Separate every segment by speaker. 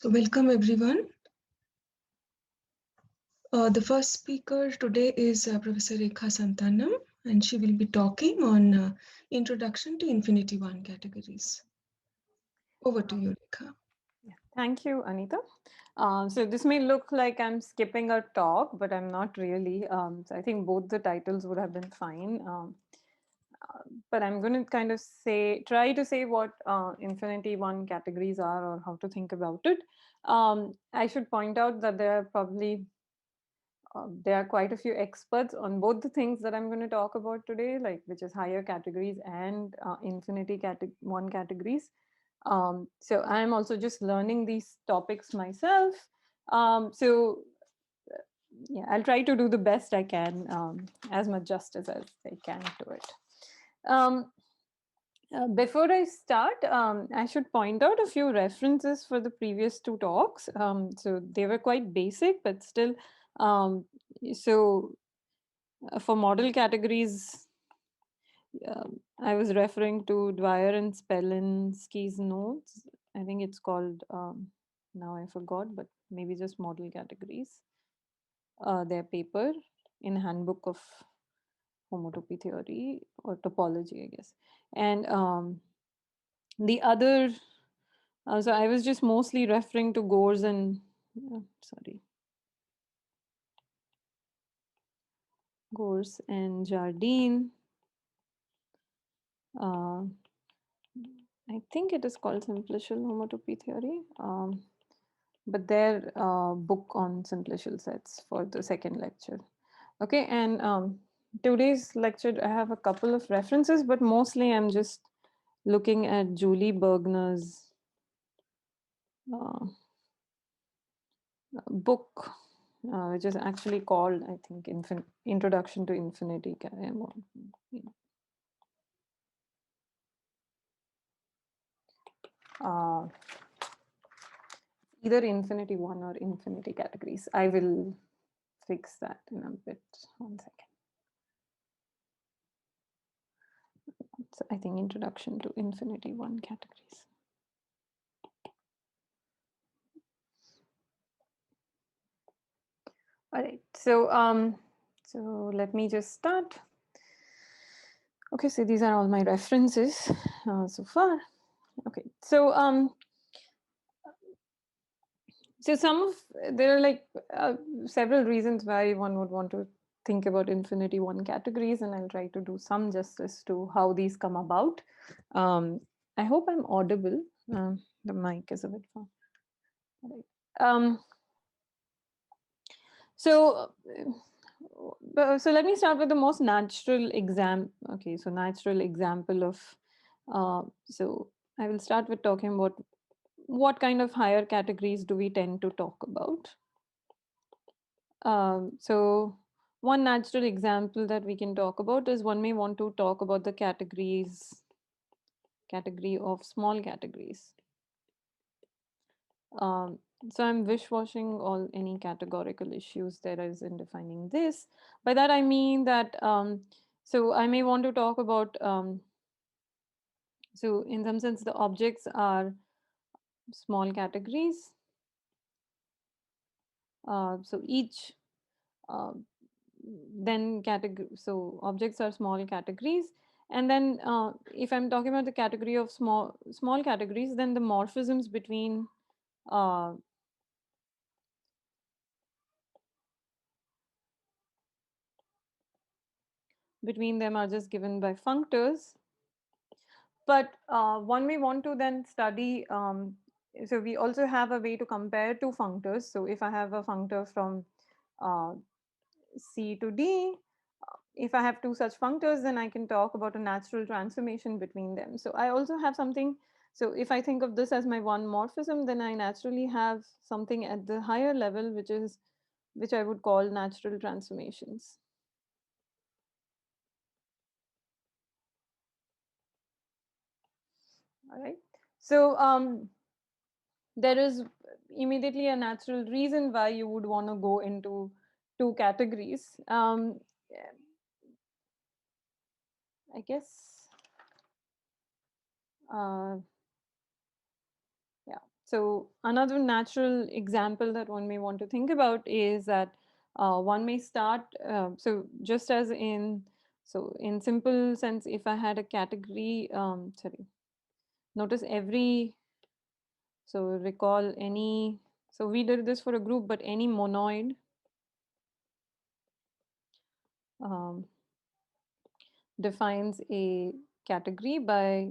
Speaker 1: So welcome everyone. The first speaker today is Professor Rekha Santhanam, and she will be talking on Introduction to Infinity One Categories. Over to you, Rekha.
Speaker 2: Thank you, Anita. So this may look like I'm skipping a talk, but I'm not really. So I think both the titles would have been fine. But I'm going to kind of try to say what Infinity One categories are or how to think about it. I should point out that there are quite a few experts on both the things that I'm going to talk about today, like which is higher categories and One categories. So I'm also just learning these topics myself. Yeah, I'll try to do the best I can, as much justice as I can to it. Before I start, I should point out a few references for the previous two talks. So they were quite basic, but still, um, so for model categories, I was referring to Dwyer and Spellinsky's notes. I think it's called, now I forgot, but maybe just model categories. Their paper in Handbook of Homotopy Theory or Topology, I guess. And the other, so I was just mostly referring to Gores and, Gores and Jardine. I think it is called Simplicial Homotopy Theory, but their book on simplicial sets for the second lecture. Okay, and today's lecture, I have a couple of references, but mostly I'm just looking at Julie Bergner's book, which is actually called, I think, Introduction to Infinity. Either Infinity One or Infinity Categories. I will fix that in a bit. 1 second. So I think Introduction to Infinity One Categories. All right. So let me just start. Okay, so these are all my references so far. Okay, so there are like several reasons why one would want to think about Infinity One categories, and I'll try to do some justice to how these come about. I hope I'm audible. The mic is a bit far. All right. So let me start with the most natural example. Okay, so natural example of, so I will start with talking about what kind of higher categories do we tend to talk about. So one natural example that we can talk about is one may want to talk about the category of small categories. So I'm wish-washing any categorical issues there is in defining this. By that I mean that, so I may want to talk about, so in some sense the objects are small categories. So each, then so objects are small categories. And then if I'm talking about the category of small categories, then the morphisms between them are just given by functors. But one may want to then study, so we also have a way to compare two functors. So if I have a functor from C to D, if I have two such functors, then I can talk about a natural transformation between them. So I also have something, so if I think of this as my one morphism, then I naturally have something at the higher level, which I would call natural transformations. All right. So there is immediately a natural reason why you would want to go into two categories. I guess, yeah. So another natural example that one may want to think about is that one may start, so just as in, so in simple sense, if I had a category, sorry, notice every, so recall any, so we did this for a group, but any monoid um, defines a category by,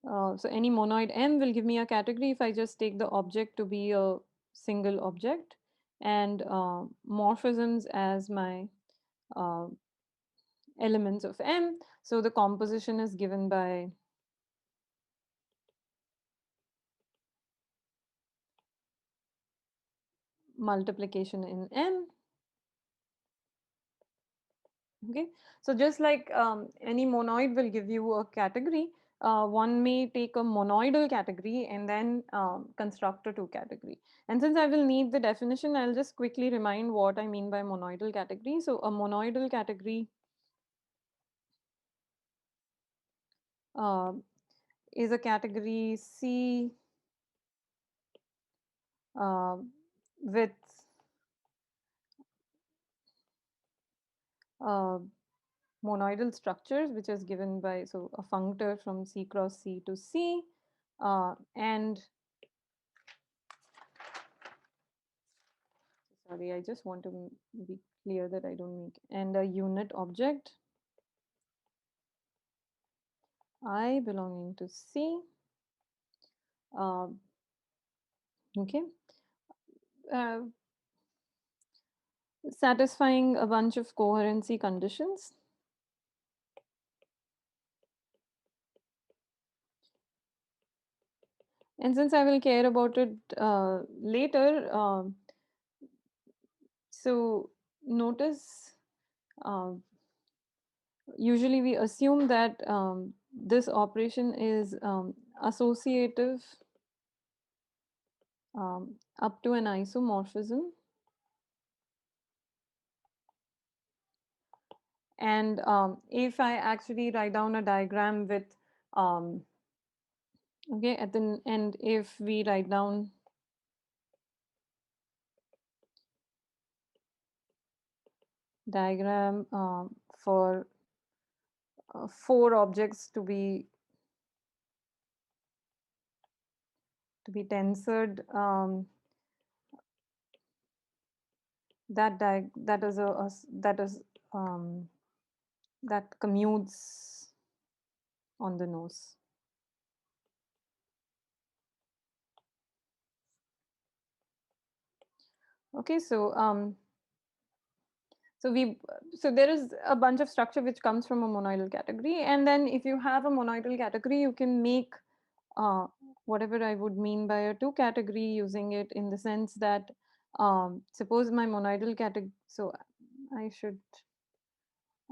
Speaker 2: so any monoid M will give me a category if I just take the object to be a single object, and morphisms as my uh, elements of M. So the composition is given by multiplication in M. Okay, so just like any monoid will give you a category, one may take a monoidal category and then construct a two category. And since I will need the definition, I'll just quickly remind what I mean by monoidal category. So a monoidal category uh, is a category C uh, with uh, monoidal structures, which is given by, so a functor from C cross C to C, and sorry, I just want to be clear that I don't make, and a unit object I belonging to C. Uh, okay, uh, satisfying a bunch of coherency conditions. And since I will care about it later, so notice usually we assume that this operation is associative up to an isomorphism. And if I actually write down a diagram with, okay, at the end, if we write down diagram for 4 objects to be tensored, that is that is that commutes on the nose. Okay, so so there is a bunch of structure which comes from a monoidal category, and then if you have a monoidal category, you can make whatever I would mean by a two category using it in the sense that suppose my monoidal category. So I should.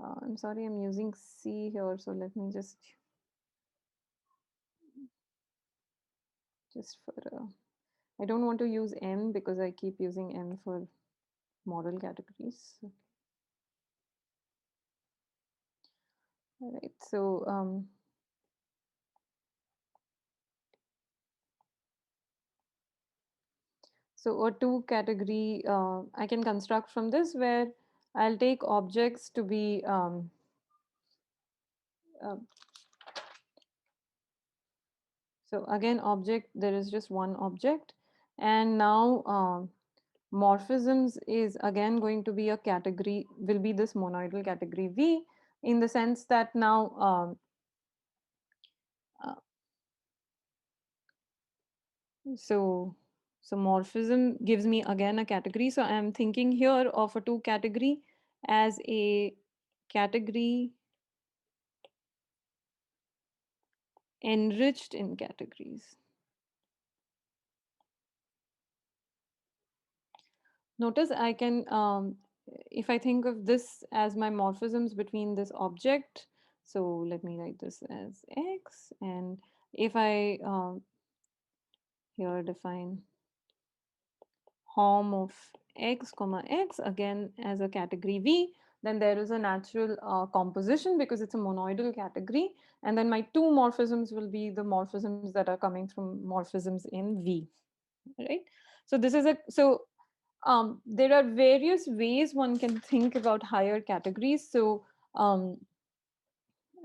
Speaker 2: I'm sorry, I'm using C here, so let me just for. I don't want to use M because I keep using M for model categories. All right, so so a two category I can construct from this where I'll take objects to be uh, so again object, there is just one object, and now morphisms is again going to be a category, will be this monoidal category V, in the sense that now uh, so morphism gives me again a category. So I am thinking here of a two category as a category enriched in categories. Notice I can, if I think of this as my morphisms between this object, so let me write this as X, and if I here define Hom of X comma X again as a category V, then there is a natural composition because it's a monoidal category. And then my two morphisms will be the morphisms that are coming from morphisms in V, right? So this is a, so there are various ways one can think about higher categories. So um,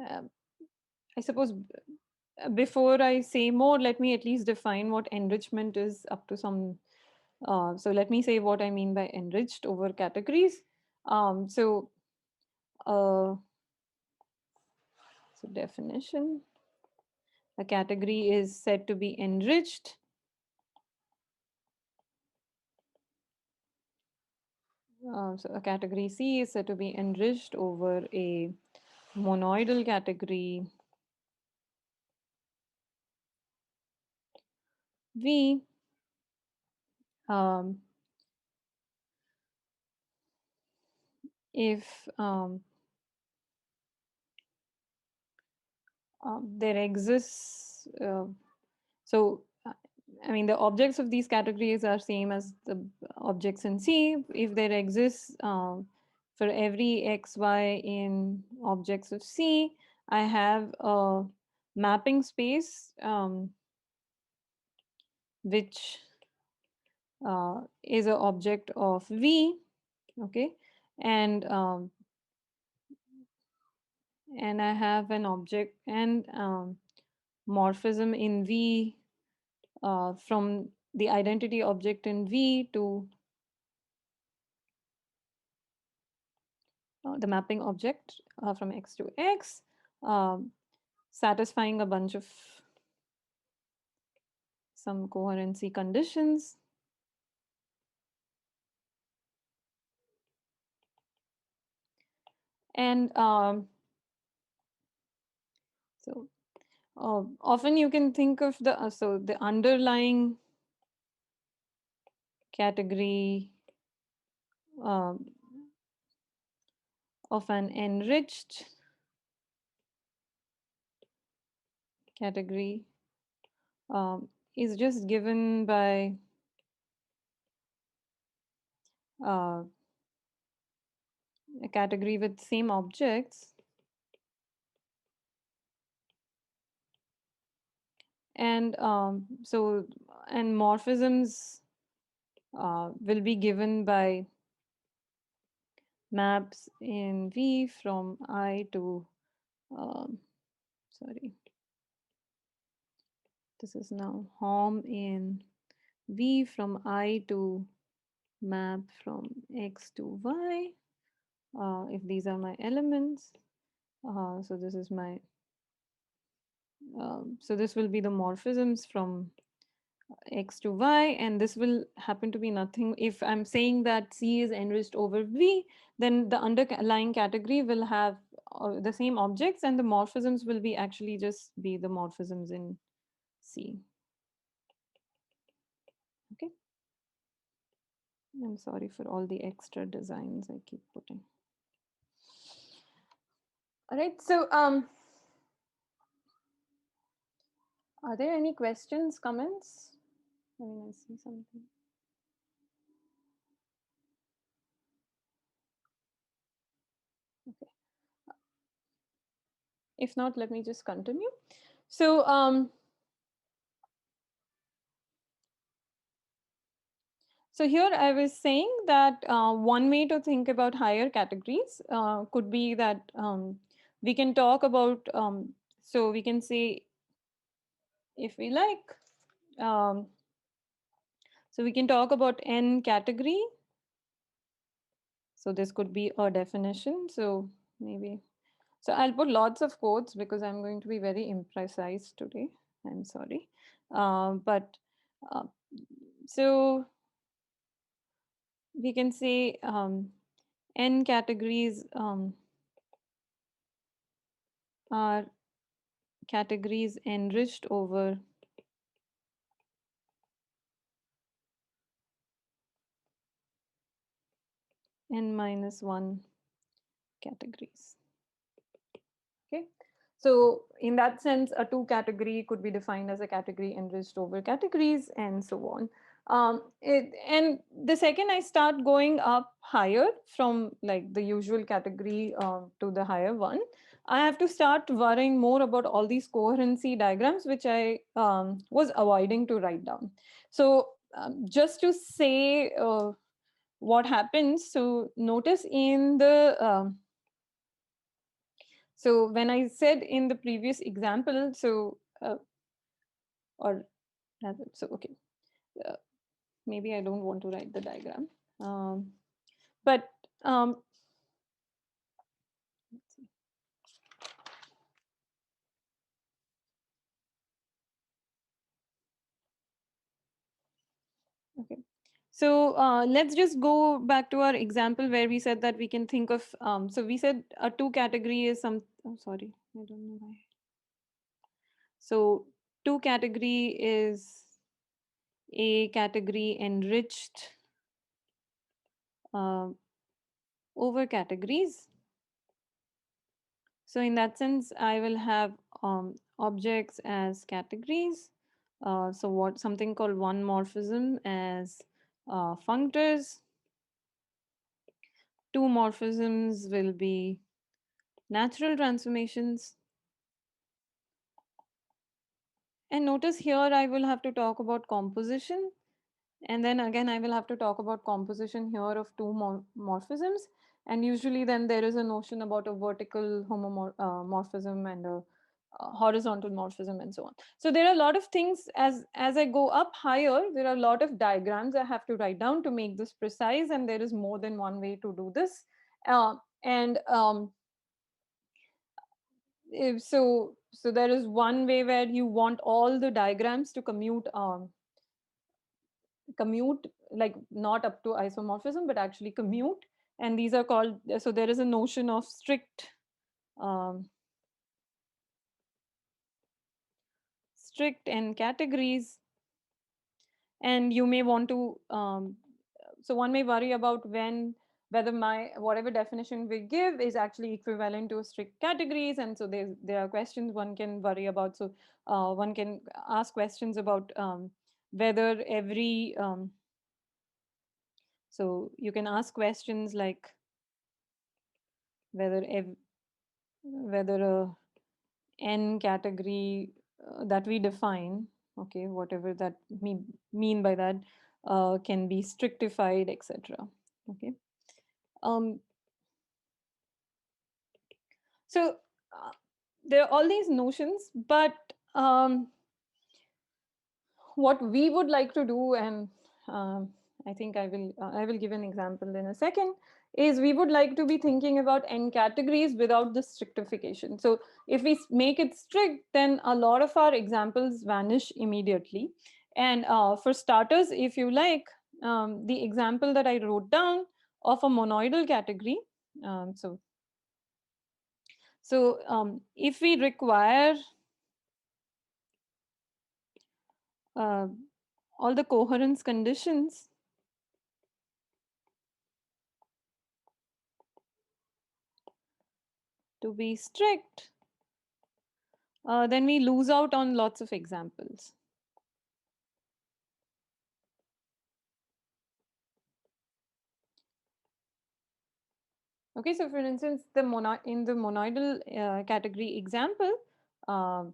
Speaker 2: uh, I suppose before I say more, let me at least define what enrichment is up to some. So let me say what I mean by enriched over categories. So uh, so definition, a category is said to be enriched so a category C is said to be enriched over a monoidal category V um, if there exists so I mean the objects of these categories are same as the objects in C. If there exists for every x y in objects of C, I have a mapping space which is an object of V, okay, and I have an object and morphism in V from the identity object in V to the mapping object from X to X, um, satisfying a bunch of some coherency conditions. And so often you can think of the, so the underlying category um, of an enriched category is just given by uh, a category with same objects, and so and morphisms will be given by maps in V from I to sorry, this is now Hom in V from I to map from X to Y if these are my elements. So this is my so this will be the morphisms from X to Y, and this will happen to be nothing. If I'm saying that C is enriched over V, then the underlying category will have the same objects, and the morphisms will be actually just be the morphisms in C. Okay. I'm sorry for all the extra designs I keep putting. All right. So are there any questions, comments? I mean, I see something. Okay. If not, let me just continue. So so here I was saying that one way to think about higher categories could be that we can talk about, so we can say, if we like, so we can talk about n category. So this could be a definition. So maybe, so I'll put lots of quotes because I'm going to be very imprecise today. I'm sorry. But so we can say n categories are categories enriched over n minus 1 categories. Okay. So in that sense, a two category could be defined as a category enriched over categories and so on. And the second I start going up higher from like the usual category to the higher one, I have to start worrying more about all these coherency diagrams, which I was avoiding to write down. So just to say what happens, so notice in the so when I said in the previous example, so or so okay, uh, maybe I don't want to write the diagram, but let's see. Okay. So let's just go back to our example where we said that we can think of, so we said a two category is some, oh, sorry, I don't know why. So two category is a category enriched uh, over categories. So in that sense, I will have objects as categories. So what something called one morphism as functors. Two morphisms will be natural transformations. And notice here I will have to talk about composition. And then again, I will have to talk about composition here of two morphisms. And usually then there is a notion about a vertical homomorphism and a horizontal morphism and so on. So there are a lot of things as I go up higher, there are a lot of diagrams I have to write down to make this precise. And there is more than one way to do this. And so there is one way where you want all the diagrams to commute like not up to isomorphism but actually commute, and these are called, so there is a notion of um, strict and categories, and you may want to so one may worry about whether my whatever definition we give is actually equivalent to strict categories, and so there are questions one can worry about. So one can ask questions about whether every so you can ask questions like whether whether a n category that we define, okay, whatever that mean by that, can be strictified, etc. Okay. um so there are all these notions, but what we would like to do, and I think I will give an example in a second, is we would like to be thinking about n categories without the strictification. So if we make it strict, then a lot of our examples vanish immediately. And for starters, if you like, the example that I wrote down of a monoidal category, so if we require uh, all the coherence conditions to be strict, then we lose out on lots of examples. Okay, so for instance, in the monoidal category example, um,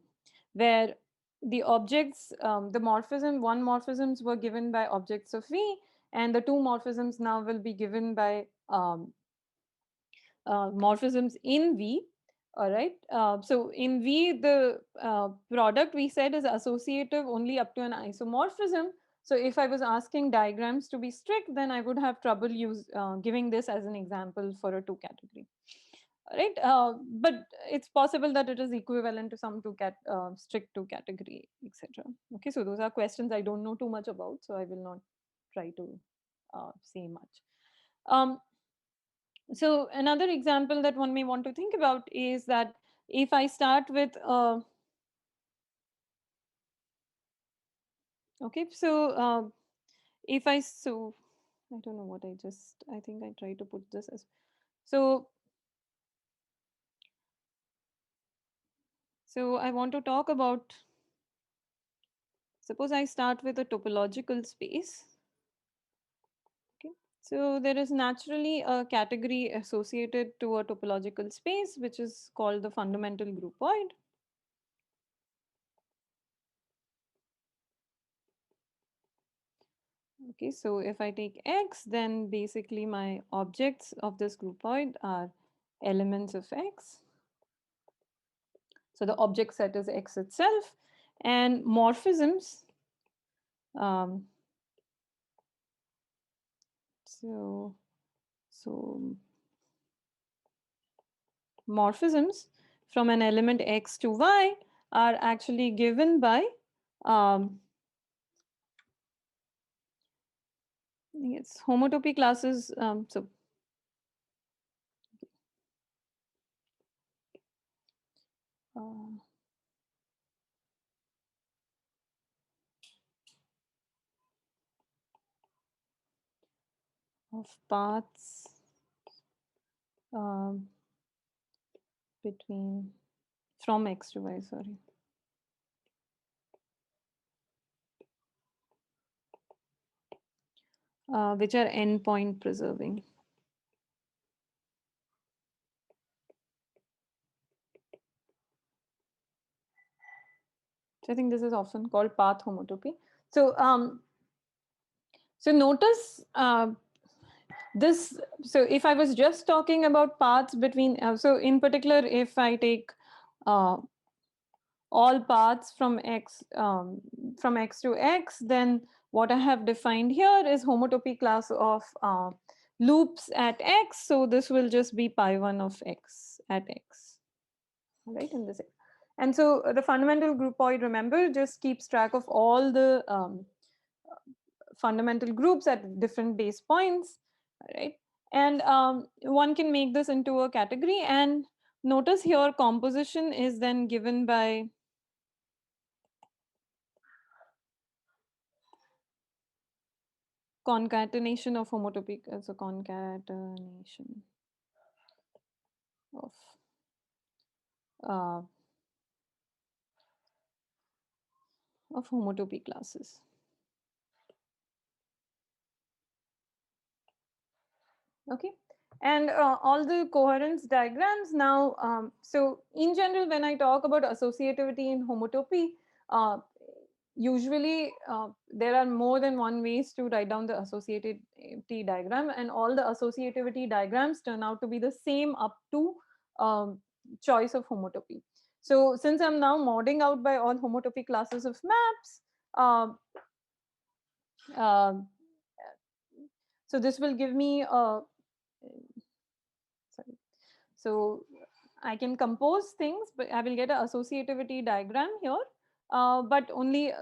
Speaker 2: where the objects, the one morphisms were given by objects of V, and the two morphisms now will be given by morphisms in V. All right. So in V, the product we said is associative only up to an isomorphism. So if I was asking diagrams to be strict, then I would have trouble giving this as an example for a two category. All right. But it's possible that it is equivalent to some strict two category, etc. Okay. So those are questions I don't know too much about, so I will not try to say much. So another example that one may want to think about is that if I start with okay, so if I so I don't know what I think I try to put this as so I want to talk about suppose I start with a topological space. Okay. So there is naturally a category associated to a topological space, which is called the fundamental groupoid. Okay, so if I take X, then basically my objects of this groupoid are elements of X. So the object set is X itself, and morphisms. Um, so morphisms from an element X to Y are actually given by yes, homotopy classes. Uh, of paths um, between from X to Y, sorry. Which are endpoint preserving. So I think this is often called path homotopy. So so notice this. So if I was just talking about paths between, so in particular, if I take all paths from X to X, then what I have defined here is homotopy class of loops at X. So this will just be pi1 of X at X, right? In this. And so the fundamental groupoid, remember, just keeps track of all the fundamental groups at different base points, right? And one can make this into a category. And notice here composition is then given by concatenation of homotopy, so concatenation uh, of homotopy classes. Okay, and all the coherence diagrams now. So in general, when I talk about associativity in homotopy, usually there are more than one ways to write down the associativity diagram, and all the associativity diagrams turn out to be the same up to choice of homotopy. So since I'm now modding out by all homotopy classes of maps, uh, so this will give me a sorry. So I can compose things, but I will get an associativity diagram here, but only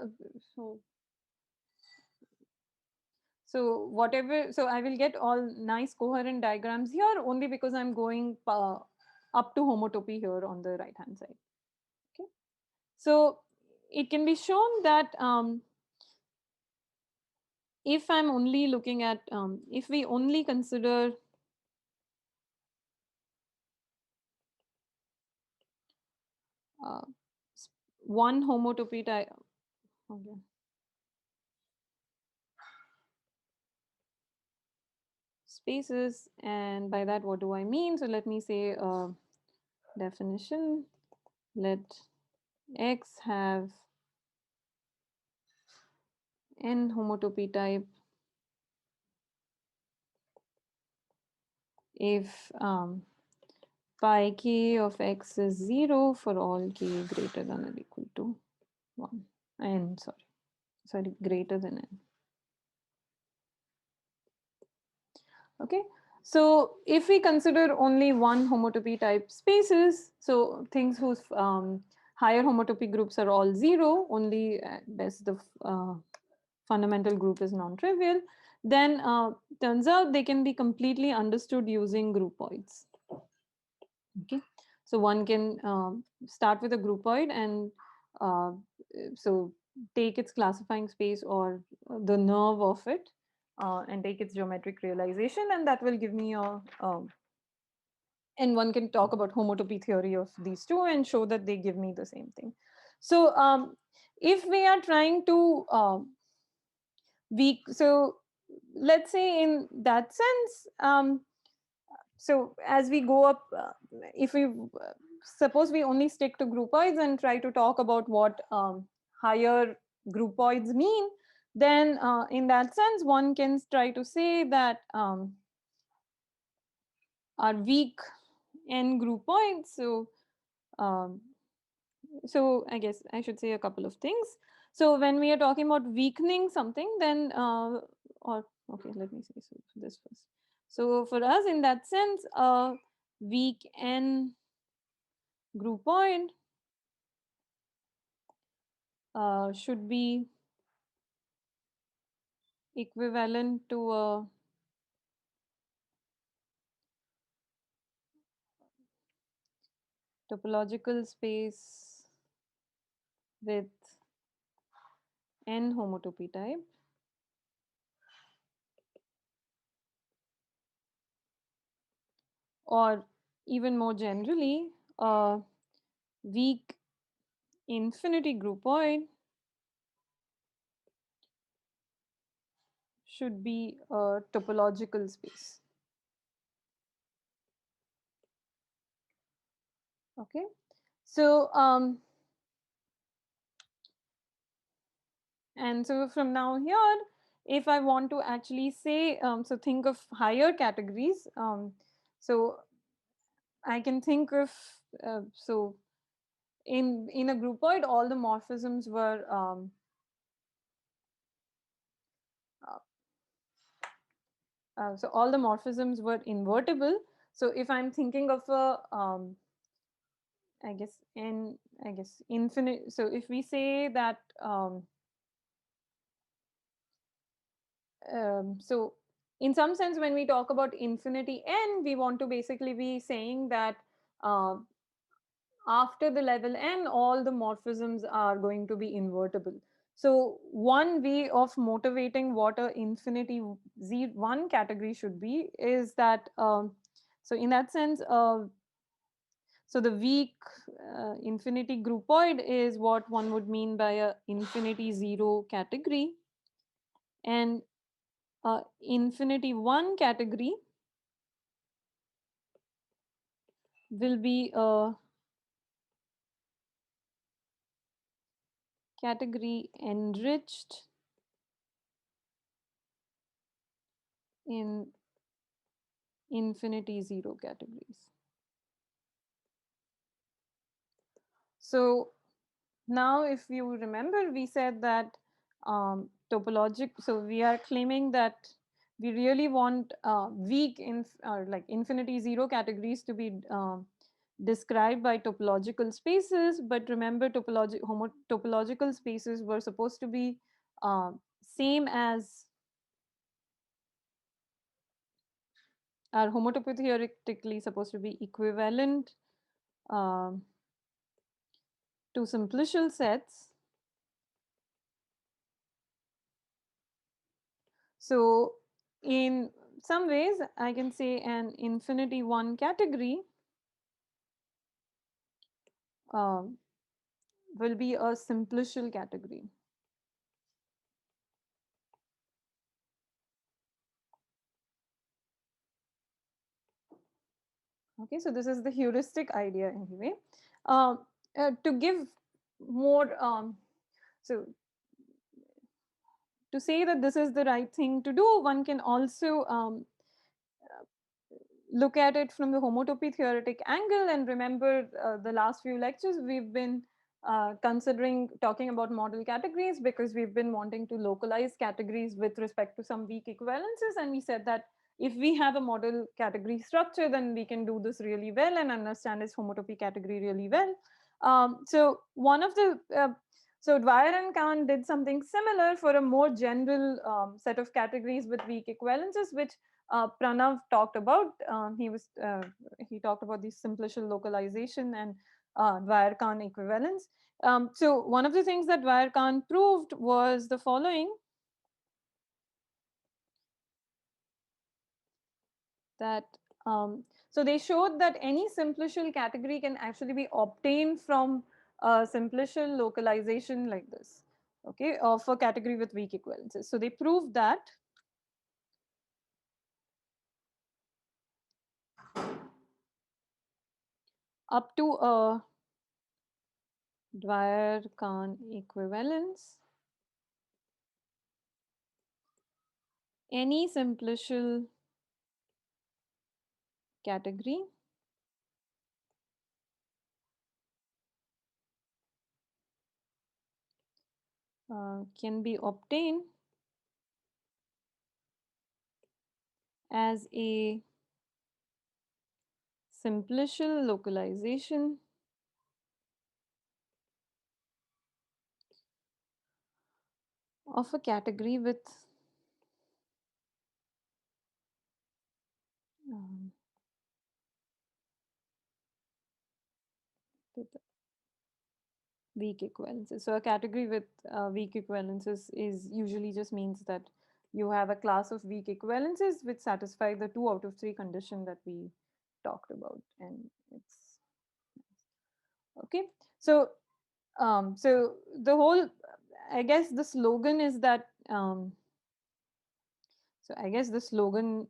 Speaker 2: so whatever. So I will get all nice coherent diagrams here only because I'm going up to homotopy here on the right hand side. Okay, so it can be shown that if I'm only looking at if we only consider one homotopy type. Okay. Spaces, and by that what do I mean? So let me say definition, let X have n homotopy type if pi k of X is 0 for all k greater than or equal to 1, n, sorry greater than n. Okay, so if we consider only one homotopy type spaces, so things whose higher homotopy groups are all 0, only best the fundamental group is non-trivial, then turns out they can be completely understood using groupoids. Okay, so one can start with a groupoid and so take its classifying space or the nerve of it and take its geometric realization, and that will give me a and one can talk about homotopy theory of these two and show that they give me the same thing. So if we are trying to so let's say in that sense, so as we go up, if we suppose we only stick to groupoids and try to talk about what higher groupoids mean, then in that sense one can try to say that our weak n groupoids, um, so I guess I should say a couple of things. So when we are talking about weakening something, then or okay, let me say this first. So for us, in that sense, weak n groupoid should be equivalent to a topological space with n homotopy type, or even more generally, a weak infinity groupoid should be a topological space. Okay, so and so from now here, if I want to actually say, so think of higher categories. So I can think of so in a groupoid, all the morphisms were uh, so all the morphisms were invertible. So if I'm thinking of a I guess infinite. So if we say that so in some sense, when we talk about infinity n, we want to basically be saying that uh, after the level n, all the morphisms are going to be invertible. So one way of motivating what a infinity Z1 category should be is that, so in that sense, so the weak infinity groupoid is what one would mean by a infinity zero category, and infinity one category will be a category enriched in infinity zero categories. So now if you remember, we said that so we are claiming that we really want weak or like infinity zero categories to be described by topological spaces. But remember, topological spaces were supposed to be same as are homotopy theoretically supposed to be equivalent um, to simplicial sets. So in some ways, I can say an infinity one category um, will be a simplicial category. Okay, so this is the heuristic idea anyway. To give more, so to say that this is the right thing to do, one can also look at it from the homotopy theoretic angle. And remember, the last few lectures we've been talking about model categories, because we've been wanting to localize categories with respect to some weak equivalences. And we said that if we have a model category structure, then we can do this really well and understand its homotopy category really well. So one of the so Dwyer and Kan did something similar for a more general set of categories with weak equivalences, which Pranav talked about. He talked about the simplicial localization and Dwyer Kan equivalence. So one of the things that Dwyer Kan proved was the following: that so they showed that any simplicial category can actually be obtained from a simplicial localization like this, okay, of a category with weak equivalences. So they proved that up to a Dwyer Kan equivalence, any simplicial category can be obtained as a simplicial localization of a category um, with weak equivalences. So a category with weak equivalences is usually just means that you have a class of weak equivalences which satisfy the 2 out of 3 condition that we talked about, and it's okay. So so the whole, I guess the slogan is that so I guess the slogan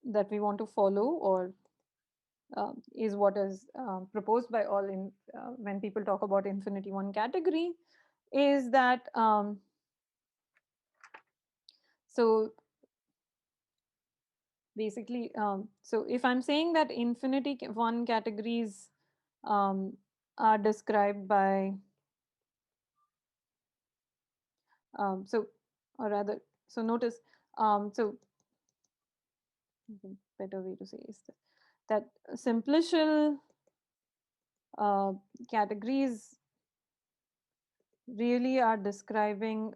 Speaker 2: that we want to follow, or is what is proposed by all in when people talk about infinity one category, is that so basically so if I'm saying that infinity one categories um, are described by so or rather so notice so better way to say is that simplicial categories really are describing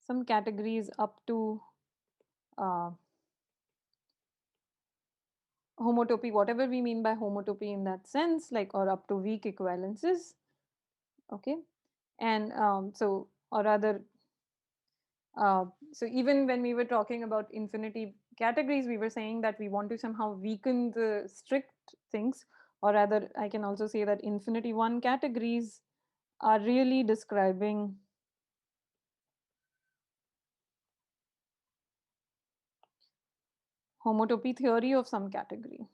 Speaker 2: some categories up to uh, homotopy, whatever we mean by homotopy in that sense, like or up to weak equivalences, okay, and so or rather so even when we were talking about infinity categories, we were saying that we want to somehow weaken the strict things, or rather I can also say that infinity one categories are really describing homotopy theory of some category.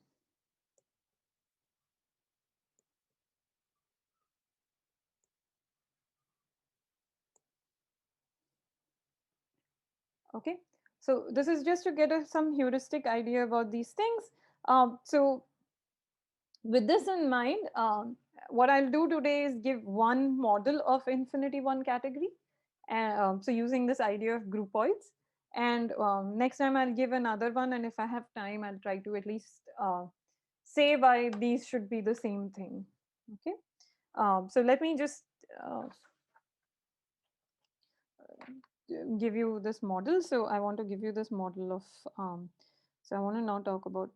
Speaker 2: Okay, so this is just to get some heuristic idea about these things. So with this in mind, what I'll do today is give one model of infinity one category. And so using this idea of groupoids, and next time I'll give another one, and if I have time, I'll try to at least say why these should be the same thing. Okay, so let me just uh, give you this model. So I want to give you this model of so I want to now talk about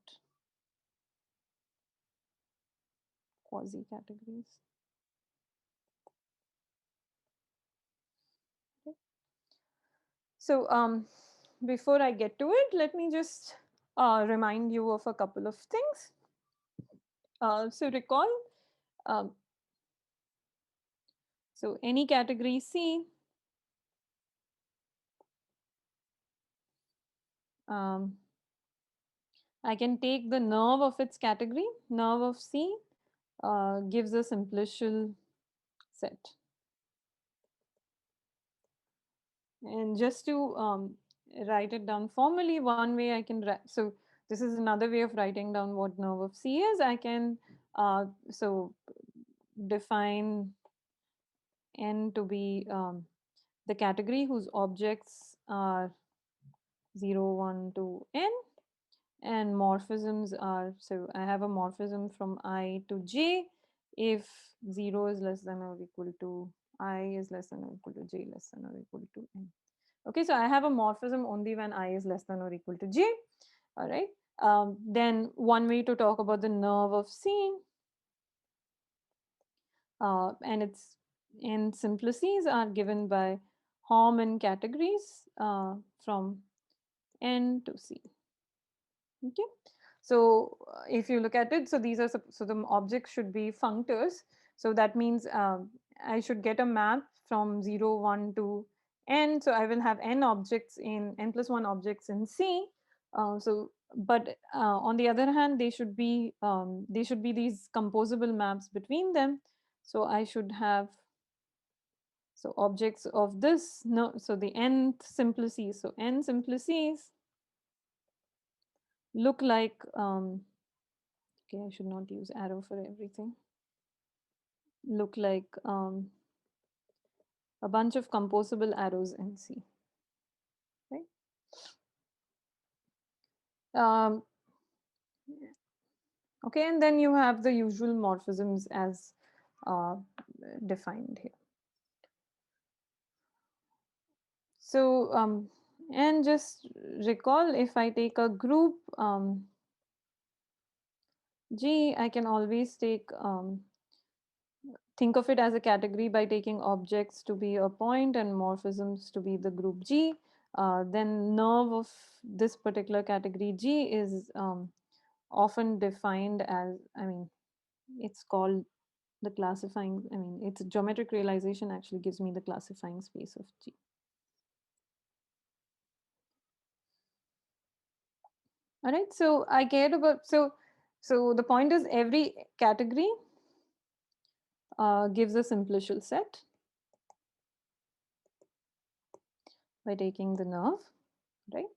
Speaker 2: quasi categories. Okay. So before I get to it, let me just remind you of a couple of things. So recall, um, so any category C um, I can take the nerve of its category, nerve of C gives a simplicial set. And just to write it down formally, one way I can write, so this is another way of writing down what nerve of C is. I can so define N to be the category whose objects are 0, 1 to N, and morphisms are, so I have a morphism from I to J if 0 is less than or equal to I is less than or equal to J less than or equal to N. Okay, so I have a morphism only when I is less than or equal to J. All right. Then one way to talk about the nerve of C, and its in simplices are given by Hom and categories from N to C. Okay. So if you look at it, so these are, so the objects should be functors. So that means I should get a map from 0, 1 to n. So I will have n objects in n plus 1 objects in C. But on the other hand, they should be these composable maps between them. So I should have, so objects of this, no, so the nth simplices. So n simplices look like, okay, I should not use arrow for everything. Look like a bunch of composable arrows in C, right? Okay, and then you have the usual morphisms as defined here. So, and just recall, if I take a group G, I can always take, think of it as a category by taking objects to be a point and morphisms to be the group G. Then nerve of this particular category G is often defined as, I mean, it's called the classifying, I mean, it's geometric realization actually gives me the classifying space of G. All right, so I cared about, so the point is every category gives a simplicial set by taking the nerve, right?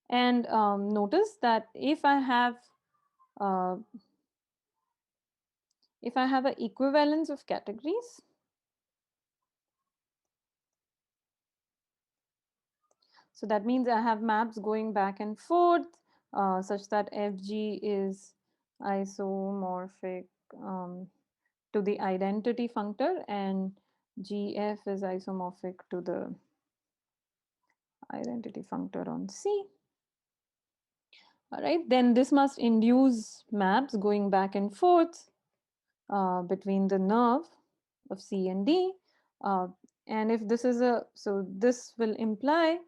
Speaker 2: And notice that if I have an equivalence of categories, so that means I have maps going back and forth such that FG is isomorphic to the identity functor and GF is isomorphic to the identity functor on C. All right, then this must induce maps going back and forth between the nerve of C and D. And if this is a, so this will imply,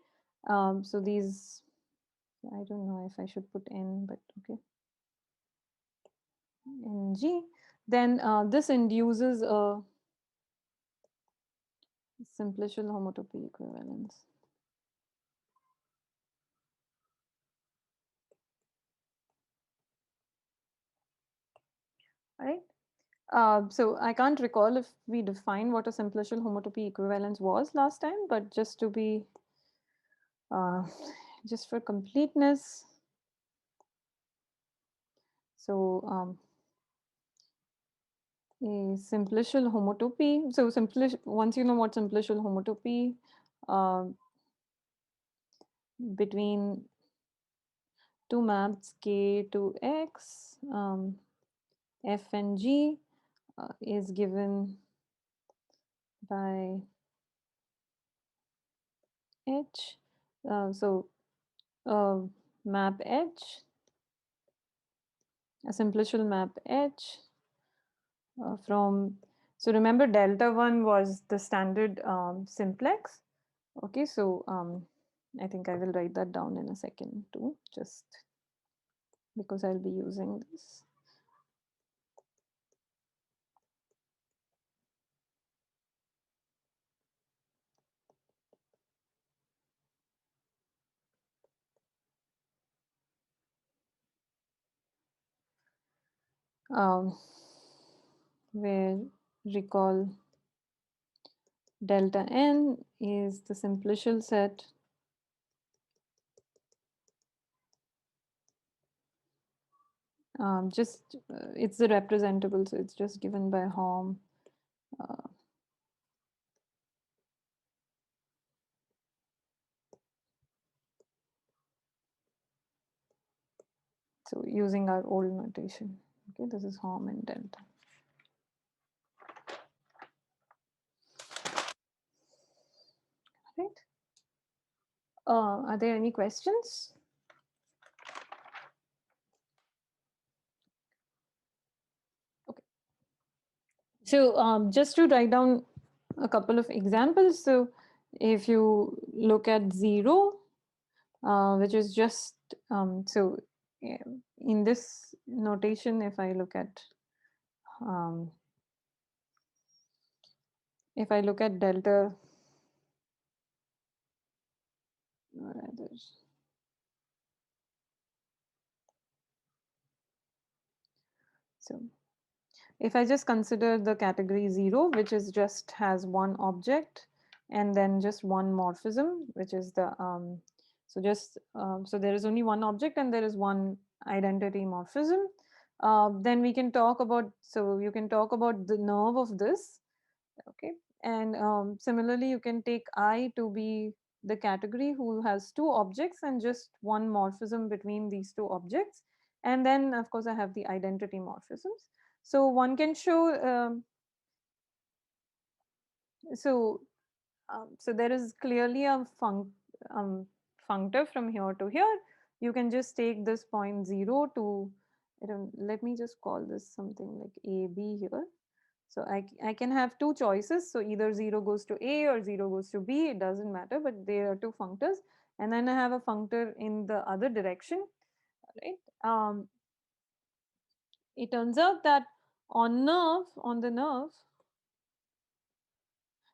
Speaker 2: so these, I don't know if I should put N, but okay, NG, then this induces a simplicial homotopy equivalence. All right. So I can't recall if we defined what a simplicial homotopy equivalence was last time, but just to be, just for completeness. So a simplicial homotopy. So once you know what simplicial homotopy between two maps K to X, F and G is given by H. So map H, a simplicial map H from, so remember delta 1 was the standard simplex. Okay, so I think I will write that down in a second too, just because I'll be using this. Where recall delta n is the simplicial set it's the representable, so it's just given by Hom. So using our old notation, okay, this is Hom and delta. Right. Are there any questions? Okay. So just to write down a couple of examples. So if you look at 0, which is just, so in this notation, if I look at delta, or rather, so if I just consider the category 0, which is just has one object and then just one morphism, which is the so there is only one object and there is one identity morphism. Then we can talk about, so you can talk about the nerve of this, okay? And similarly, you can take I to be the category who has two objects and just one morphism between these two objects. And then, of course, I have the identity morphisms. So one can show, so so there is clearly a functor from here to here. You can just take this point 0 to, let me just call this something like AB here. So I can have two choices. So either 0 goes to A or 0 goes to B. It doesn't matter, but there are two functors. And then I have a functor in the other direction, right? It turns out that on the nerve,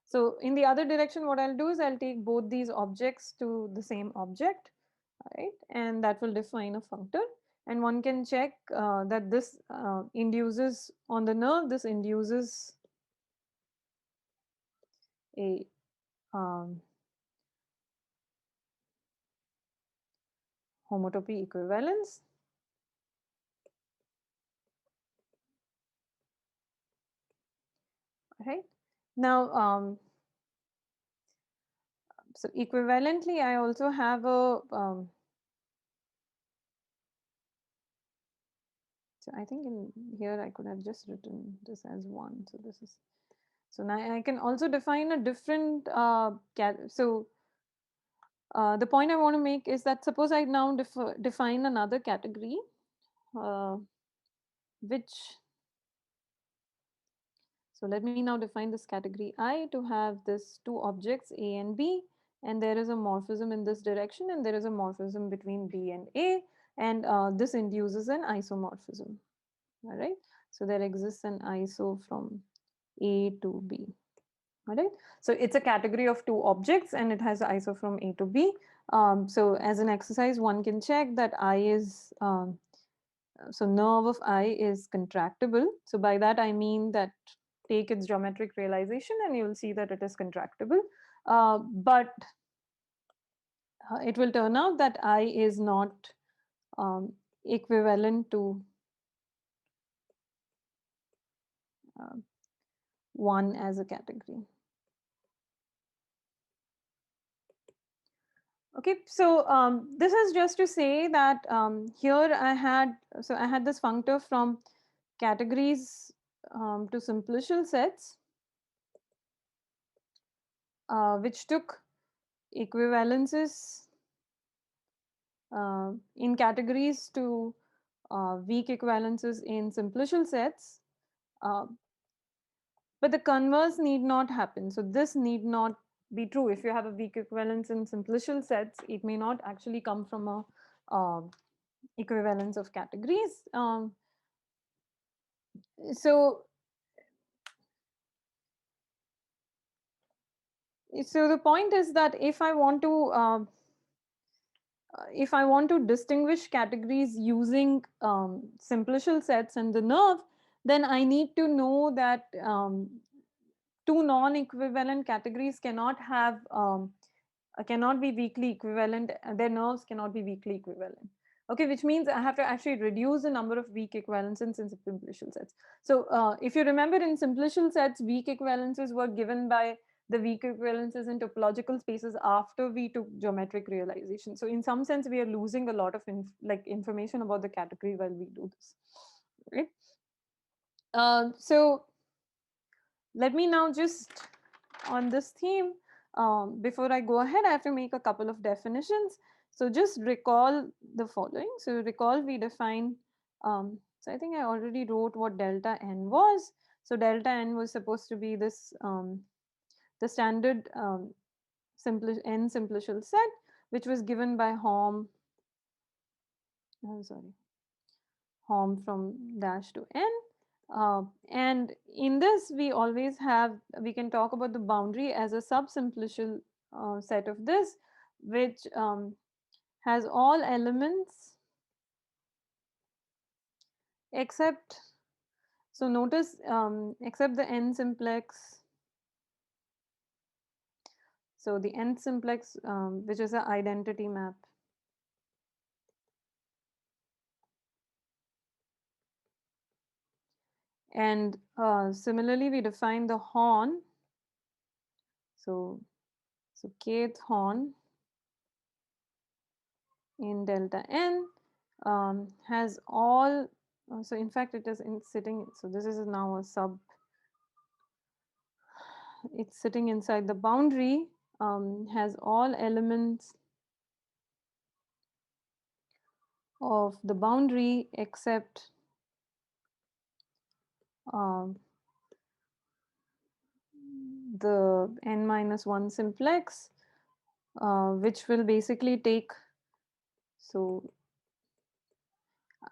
Speaker 2: so in the other direction, what I'll do is I'll take both these objects to the same object, right? And that will define a functor. And one can check that this induces on the nerve, this induces a homotopy equivalence. Right now, so equivalently, I also have a so I think in here I could have just written this as 1. So this is, so now I can also define a different so the point I want to make is that suppose I now define another category which, so let me now define this category I to have this two objects A and B, and there is a morphism in this direction and there is a morphism between B and A, and this induces an isomorphism. All right, so there exists an iso from A to B. All right, so it's a category of two objects and it has iso from A to B. So as an exercise, one can check that I is so nerve of I is contractible. So by that I mean that take its geometric realization and you will see that it is contractible. But it will turn out that I is not equivalent to 1 as a category. Okay, so this is just to say that here I had this functor from categories to simplicial sets, which took equivalences in categories to weak equivalences in simplicial sets, but the converse need not happen. So this need not be true. If you have a weak equivalence in simplicial sets, it may not actually come from a equivalence of categories. So the point is that if I want to distinguish categories using simplicial sets and the nerve, then I need to know that two non-equivalent categories cannot be weakly equivalent. Their nerves cannot be weakly equivalent. Okay, which means I have to actually reduce the number of weak equivalences in simplicial sets. So if you remember, in simplicial sets, weak equivalences were given by the weak equivalences in topological spaces after we took geometric realization. So in some sense, we are losing a lot of information about the category while we do this, right? So let me now just, on this theme, before I go ahead, I have to make a couple of definitions. So just recall the following. So recall we define, so I think I already wrote what delta n was. So delta n was supposed to be this, the standard n simplicial set, which was given by Hom sorry, Hom from dash to n. And in this, we always have, we can talk about the boundary as a subsimplicial set of this, which has all elements except, so notice, except the n simplex. So the n simplex, which is an identity map. And similarly, we define the horn. So kth horn in delta n has all, so in fact it is sitting, so this is now a sub, it's sitting inside the boundary, has all elements of the boundary except um, the n minus 1 simplex, which will basically take, so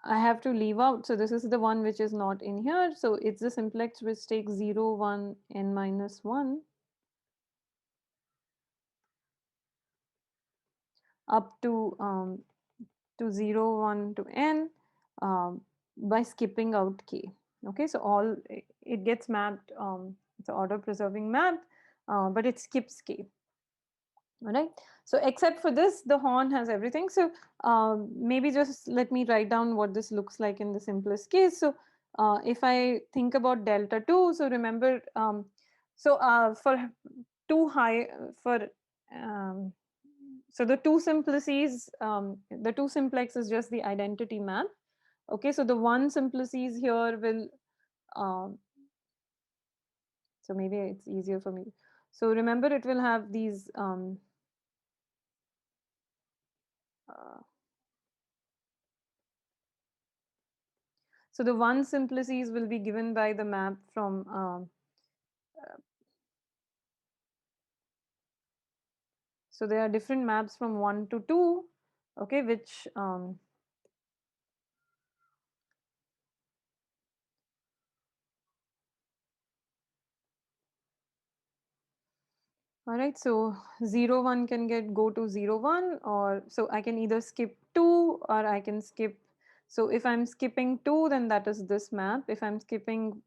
Speaker 2: I have to leave out, so this is the one which is not in here, so it's the simplex which takes 0, 1, n minus 1 up to 0, 1 to n by skipping out k. Okay, so all it gets mapped, it's an order preserving map, but it skips k. All right, so except for this, the horn has everything. So maybe just let me write down what this looks like in the simplest case. So if I think about delta 2, so remember, for two high, for so the two simplices, the two simplex is just the identity map. Okay, so the one simplices here will, um, so maybe it's easier for me. So remember, it will have these so the one simplices will be given by the map from so there are different maps from 1 to 2, okay, which all right, so 0, 1 can go to 0, 1, or so I can either skip 2 or I can skip. So if I'm skipping 2, then that is this map. If I'm skipping,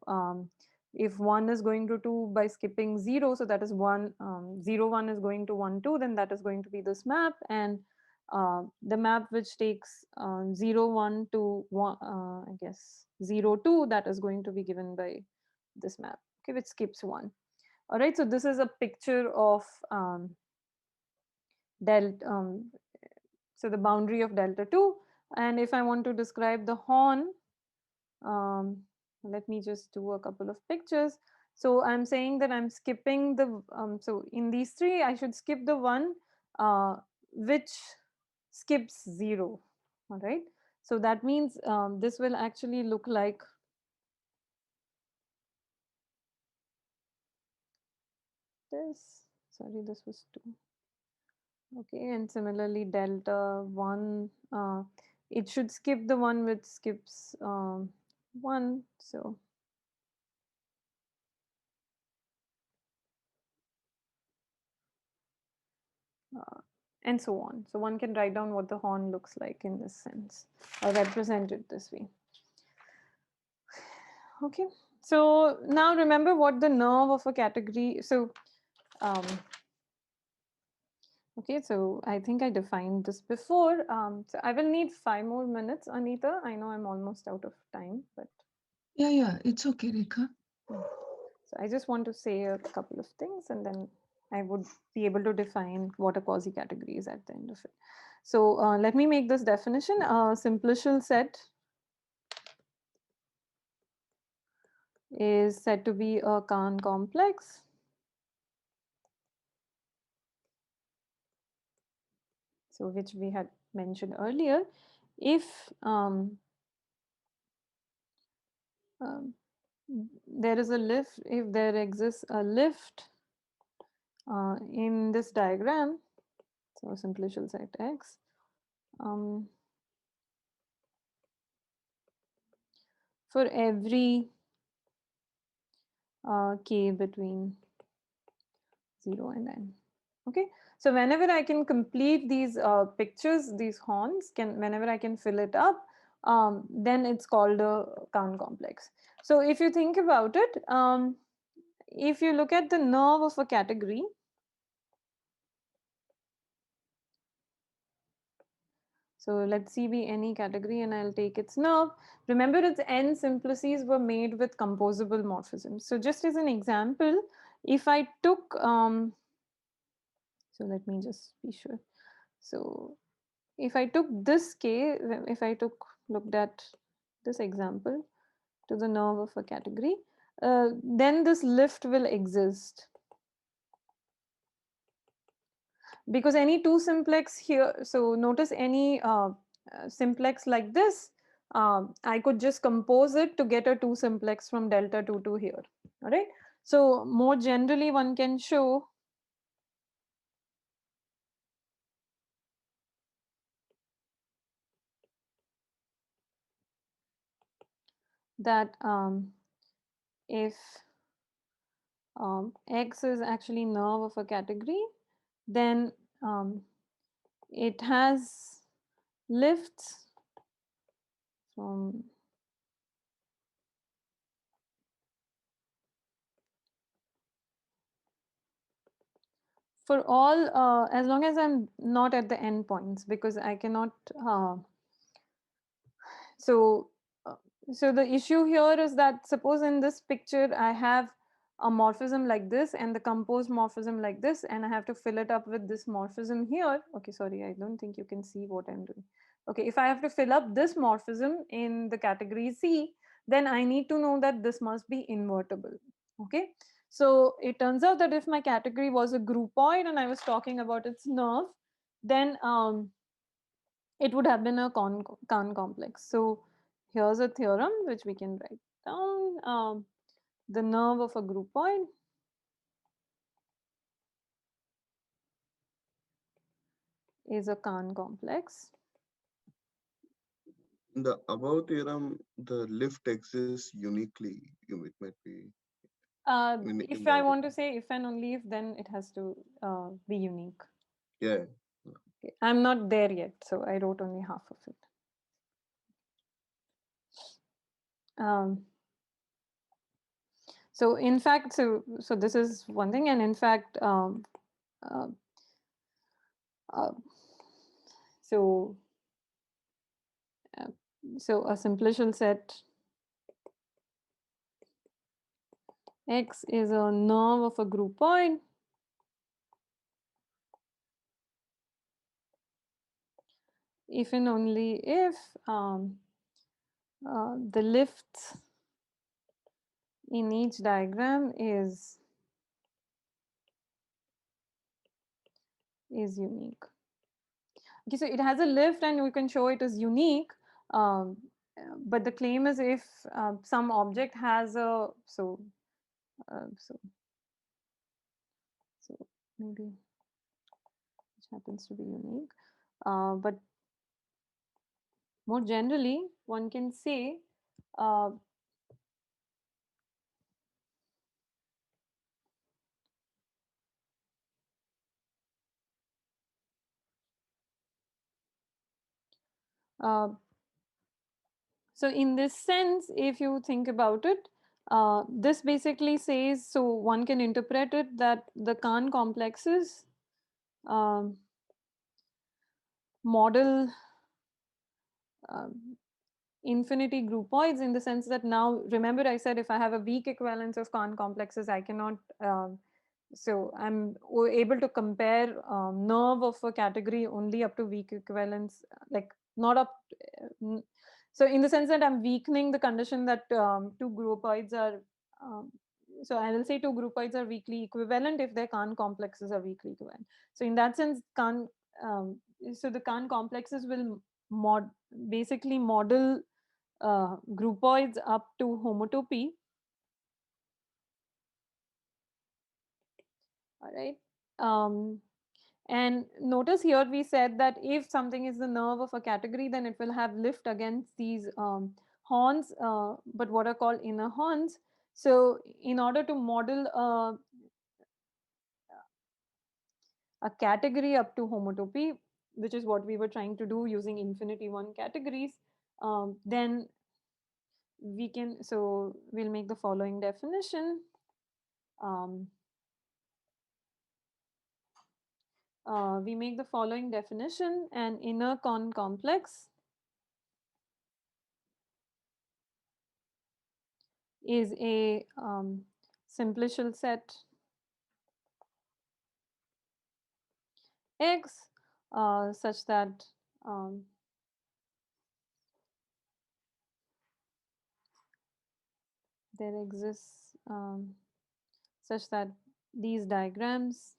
Speaker 2: if 1 is going to 2 by skipping 0, so that is 1, 0, 1 is going to 1, 2, then that is going to be this map. And the map which takes 0, 1 to 1, I guess 0, 2, that is going to be given by this map, okay, which skips 1. All right, so this is a picture of so the boundary of delta 2. And if I want to describe the horn, let me just do a couple of pictures. So I'm saying that I'm skipping the, so in these three, I should skip the one which skips 0. All right, so that means this will actually look like this. Sorry, this was 2. Okay, and similarly delta 1, it should skip the one which skips 1. So and so on. So one can write down what the horn looks like in this sense, or represent it this way. Okay, so now remember what the nerve of a category. So okay, so I think I defined this before. So I will need 5 more minutes, Anita. I know I'm almost out of time, but
Speaker 1: Yeah, it's okay, Rekha.
Speaker 2: so I just want to say a couple of things, and then I would be able to define what a quasi category is at the end of it. So let me make this definition. A simplicial set is said to be a Kan complex. So which we had mentioned earlier. If there is a lift, if there exists a lift in this diagram, so simplicial set X, for every k between 0 and n. Okay, so whenever I can complete these pictures, these horns, whenever I can fill it up, then it's called a Kan complex. So if you think about it, if you look at the nerve of a category, so let's see be any category and I'll take its nerve. Remember its n simplices were made with composable morphisms. So just as an example, if I took, so let me just be sure. So if I took this k, if I looked at this example to the nerve of a category, then this lift will exist. Because any two simplex here, so notice any simplex like this, I could just compose it to get a two simplex from delta 2 to here. All right. So more generally, one can show that if X is actually nerve of a category, then it has lifts from for all as long as I'm not at the endpoints, because I cannot so so the issue here is that suppose in this picture I have a morphism like this and the composed morphism like this, and I have to fill it up with this morphism here. Okay, sorry, I don't think you can see what I'm doing. Okay, if I have to fill up this morphism in the category C, then I need to know that this must be invertible. Okay, so it turns out that if my category was a groupoid and I was talking about its nerve, then it would have been a Kan complex. So here's a theorem which we can write down. The nerve of a groupoid is a Kan complex.
Speaker 3: In the above theorem, the lift exists uniquely. It might be
Speaker 2: If
Speaker 3: in
Speaker 2: I
Speaker 3: the
Speaker 2: want to say if and only if, then it has to be unique.
Speaker 3: yeah.
Speaker 2: Okay. I'm not there yet, so I wrote only half of it. So in fact, so this is one thing, and in fact, uh, uh, so uh, so a simplicial set X is a nerve of a groupoid if and only if the lift in each diagram is unique. Okay, so it has a lift and we can show it is unique, um, but the claim is if some object has a so maybe which happens to be unique, but more generally one can say uh, so in this sense, if you think about it, this basically says, so one can interpret it that the Kan complexes um, model infinity groupoids, in the sense that now remember I said if I have a weak equivalence of Kan complexes, I cannot so I'm able to compare nerve of a category only up to weak equivalence, like not up so in the sense that I'm weakening the condition that two groupoids are so I will say two groupoids are weakly equivalent if their Kan complexes are weakly equivalent. So in that sense so the Kan complexes will basically model groupoids up to homotopy. All right. And notice here we said that if something is the nerve of a category, then it will have lift against these horns, but what are called inner horns. So in order to model a category up to homotopy, which is what we were trying to do using infinity one categories, then we can, so we'll make the following definition. We make the following definition: an inner complex is a simplicial set X such that there exists such that these diagrams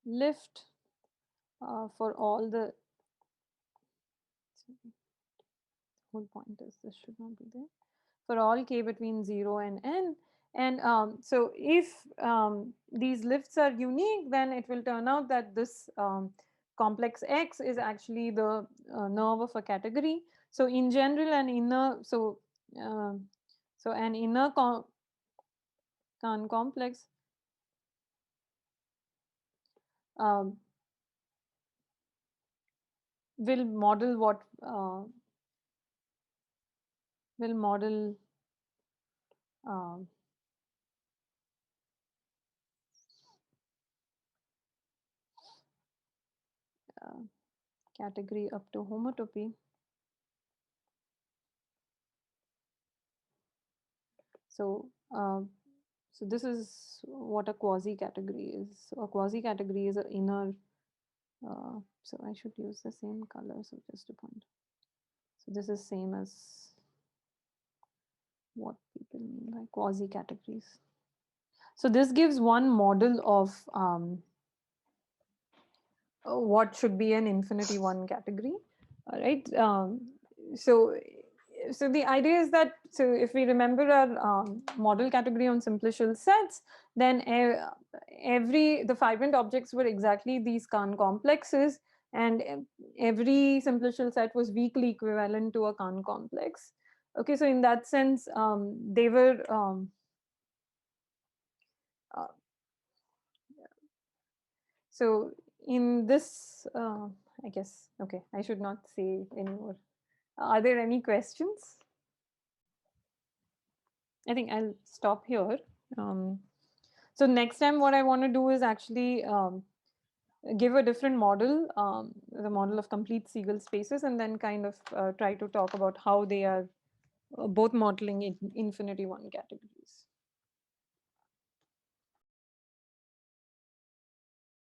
Speaker 2: lift for all the whole point is this should not be there, for all k between 0 and n. And so if these lifts are unique, then it will turn out that this complex X is actually the nerve of a category. So in general, an inner, so an inner complex will model what will model category up to homotopy. So so this is what a quasi category is. So a quasi category is an inner. So I should use the same color. So just a point. So this is same as what people mean by quasi categories. So this gives one model of what should be an infinity one category. All right. So the idea is that, so if we remember our model category on simplicial sets, then the fibrant objects were exactly these Kan complexes, and every simplicial set was weakly equivalent to a Kan complex. Okay, so in that sense, they were so in this, I guess, okay, I should not say anymore. Are there any questions? I think I'll stop here. So next time what I want to do is actually give a different model, the model of complete Siegel spaces, and then kind of try to talk about how they are both modeling in infinity one categories.